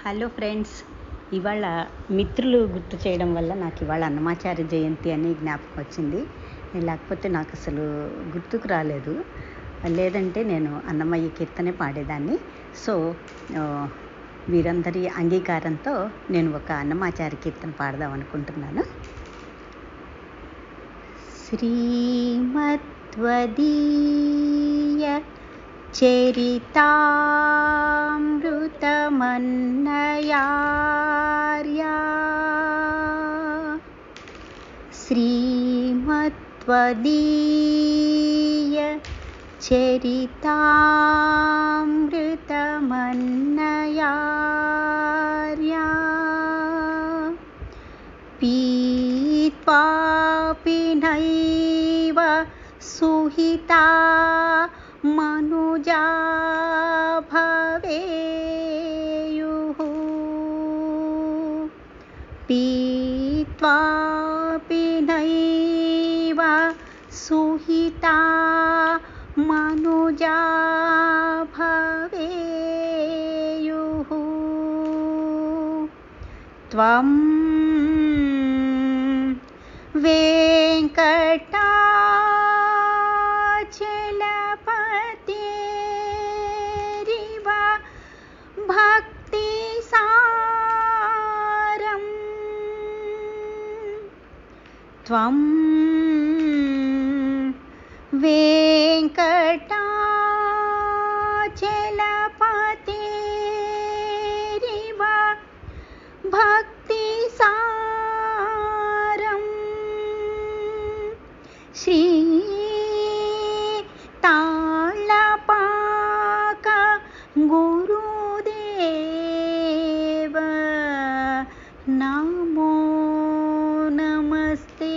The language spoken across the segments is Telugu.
హలో ఫ్రెండ్స్, ఇవాళ మిత్రులు గుర్తు చేయడం వల్ల నాకు ఇవాళ అన్నమాచార్య జయంతి అని జ్ఞాపకం వచ్చింది. లేకపోతే నాకు అసలు గుర్తుకు రాలేదు. లేదంటే నేను అన్నమయ్య కీర్తనే పాడేదాన్ని. సో వీరందరి అంగీకారంతో నేను ఒక అన్నమాచార్య కీర్తన పాడదాం అనుకుంటున్నాను. శ్రీమద్వదీయ చరితామృతమన్నయార్యా శ్రీమద్వదీయ చరితామృతమన్నయార్యా పీత్వాపి నైవ సుహితా మనుజా భవేయుః పీత్వాపి నైవ సుహితా మనుజా భవేయుః త్వం వెంకటాచలపతిరివ భక్తిసారం త్వం వెంకటాచలపతిరివ భక్తిసారం శ్రీ తాళపాక గురుదేవ నమో నమస్తే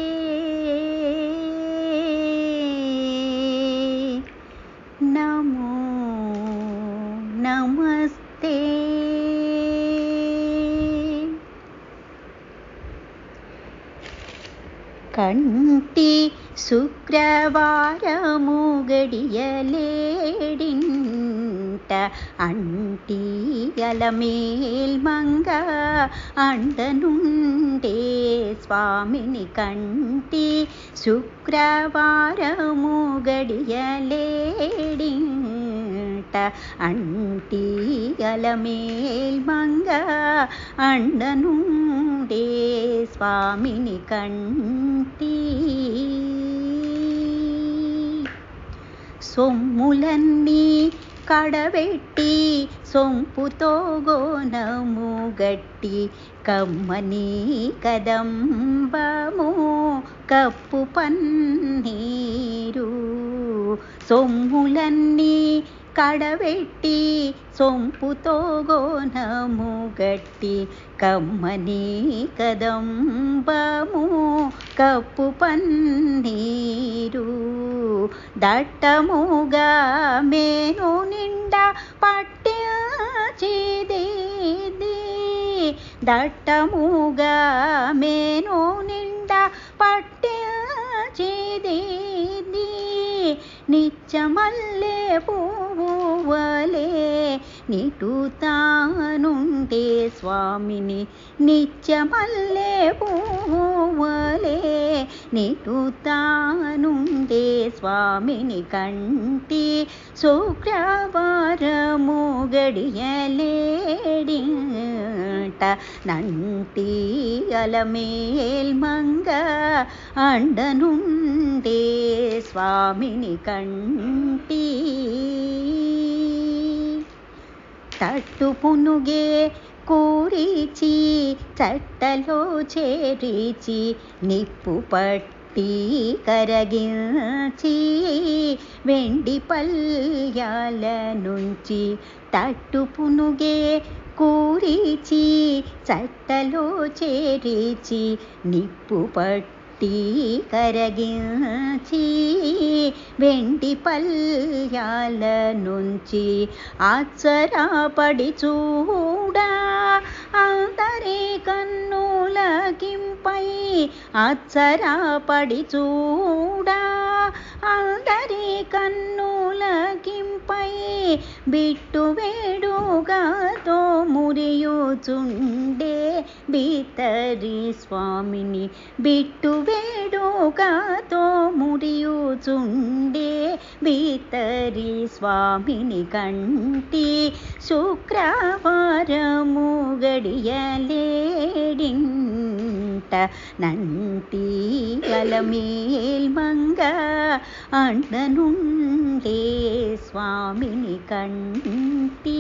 నమో నమస్తే. కంటి శుక్రవారము గడియలేడింట అంటి అలమేల్మంగ అండనుండే స్వామిని కంటి శుక్రవారము గడియలేడింట అంటి అలమేల్మంగ అండనుండే స్వామిని కంటి సొమ్ములన్నీ కడబెట్టి సొంపుతో గోనము గట్టి కమ్మని కదంబము కప్పు పన్నీరు సొమ్ములన్నీ కడబెట్టి సొంపుతో గోనము గట్టి కమ్మని కదంబము కప్పు పన్నీరు దట్టముగా మేను నిండా పట్టించిదిది దట్టముగా మేను నిండా పట్టించిదిది నిత్యమల్లె పువ్వువలే నిటుతానుండే స్వామిని నిత్యమల్లె పువ్వువలే నిటుతానుండే స్వామిని కంటి శుక్రవారము గడియలేడింట నంటి అలమేల్మంగ అండనుండే స్వామిని కంటి తట్టు పునుగే కూరిచి చట్టలో చేరిచి నిప్పు పట్టి కరగించి వెండి పల్యాల నుంచి తట్టు పునుగే కూరిచి చట్టలో చేరిచి నిప్పు పట్టి కరగించి వెండి పల్యాల నుంచి ఆచరాపడి చూడా అందరి కన్నులకింపై ఆచరాపడి చూడా అందరి కన్నులకింపై బిట్టు వేడుగాతో మురియు మురియుచుండే బీతరి స్వామిని బిట్టు వేడుకతో మురియుచుండే బీతరి స్వామిని కంటి శుక్రవారము గడియలేడింట నంటి అలమేల్మంగ అండనుండే స్వామిని కంటి